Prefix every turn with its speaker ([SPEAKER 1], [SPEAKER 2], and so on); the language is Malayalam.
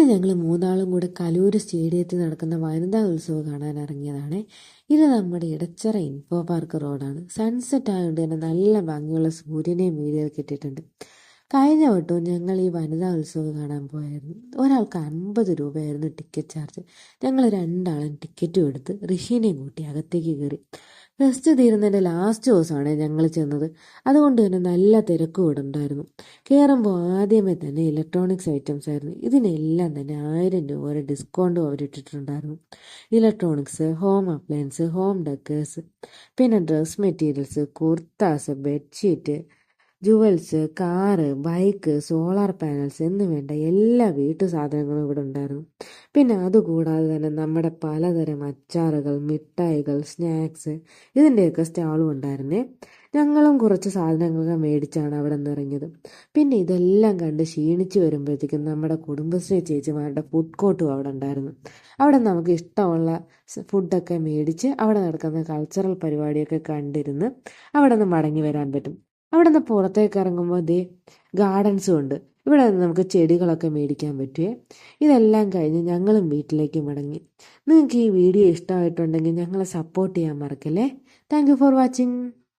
[SPEAKER 1] ഇന്ന് ഞങ്ങൾ മൂന്നാളും കൂടെ കലൂർ സ്റ്റേഡിയത്തിൽ നടക്കുന്ന വനിതാ ഉത്സവം കാണാൻ ഇറങ്ങിയതാണ്. ഇത് നമ്മുടെ ഇടച്ചിറ ഇൻഫോ പാർക്ക് റോഡാണ്. സൺസെറ്റ് ആയതുകൊണ്ട് തന്നെ നല്ല ഭംഗിയുള്ള സൂര്യനെയും വീഡിയോ കിട്ടിയിട്ടുണ്ട്. കഴിഞ്ഞ വട്ടവും ഞങ്ങൾ ഈ വനിതാ ഉത്സവം കാണാൻ പോയായിരുന്നു. ഒരാൾക്ക് 50 രൂപയായിരുന്നു ടിക്കറ്റ് ചാർജ്. ഞങ്ങൾ രണ്ടാളും ടിക്കറ്റും എടുത്ത് ഋഷീനെയും കൂട്ടി അകത്തേക്ക് കയറി. ഫെസ്റ്റ് തീരുന്നതിൻ്റെ ലാസ്റ്റ് ദിവസമാണ് ഞങ്ങൾ ചെന്നത്. അതുകൊണ്ട് തന്നെ നല്ല തിരക്കും ഇവിടെ ഉണ്ടായിരുന്നു. കയറുമ്പോൾ ആദ്യമേ തന്നെ ഇലക്ട്രോണിക്സ് ഐറ്റംസ് ആയിരുന്നു. ഇതിനെല്ലാം തന്നെ 1000 രൂപ വരെ ഡിസ്കൗണ്ടും അവരിട്ടിട്ടുണ്ടായിരുന്നു. Electronics, home appliance, home decors, പിന്നെ dress materials, kurtas, bedsheet, jewels, car, bike, solar panels എന്ന് വേണ്ട എല്ലാ വീട്ടു സാധനങ്ങളും ഇവിടെ ഉണ്ടായിരുന്നു. പിന്നെ അതുകൂടാതെ തന്നെ നമ്മുടെ പലതരം അച്ചാറുകൾ, മിഠായികൾ, സ്നാക്സ് ഇതിൻ്റെയൊക്കെ സ്റ്റാളും ഉണ്ടായിരുന്നേ. ഞങ്ങളും കുറച്ച് സാധനങ്ങളൊക്കെ മേടിച്ചാണ് അവിടെ നിന്ന് ഇറങ്ങിയത്. പിന്നെ ഇതെല്ലാം കണ്ട് ക്ഷീണിച്ച് വരുമ്പോഴത്തേക്കും നമ്മുടെ കുടുംബശ്രീ ചേച്ചിമാരുടെ ഫുഡ് കോർട്ടും അവിടെ ഉണ്ടായിരുന്നു. അവിടെ നമുക്ക് ഇഷ്ടമുള്ള ഫുഡൊക്കെ മേടിച്ച് അവിടെ നടക്കുന്ന കൾച്ചറൽ പരിപാടിയൊക്കെ കണ്ടിരുന്ന് അവിടെ നിന്ന് മടങ്ങി വരാൻ പറ്റും. അവിടെ നിന്ന് പുറത്തേക്ക് ഇറങ്ങുമ്പോൾ ഗാർഡൻസും ഉണ്ട്. ഇവിടെ നിന്ന് നമുക്ക് ചെടികളൊക്കെ മേടിക്കാൻ പറ്റുമേ. ഇതെല്ലാം കഴിഞ്ഞ് ഞങ്ങളും വീട്ടിലേക്ക് മടങ്ങി. നിങ്ങൾക്ക് ഈ വീഡിയോ ഇഷ്ടമായിട്ടുണ്ടെങ്കിൽ ഞങ്ങളെ സപ്പോർട്ട് ചെയ്യാൻ മറക്കല്ലേ. Thank you for watching.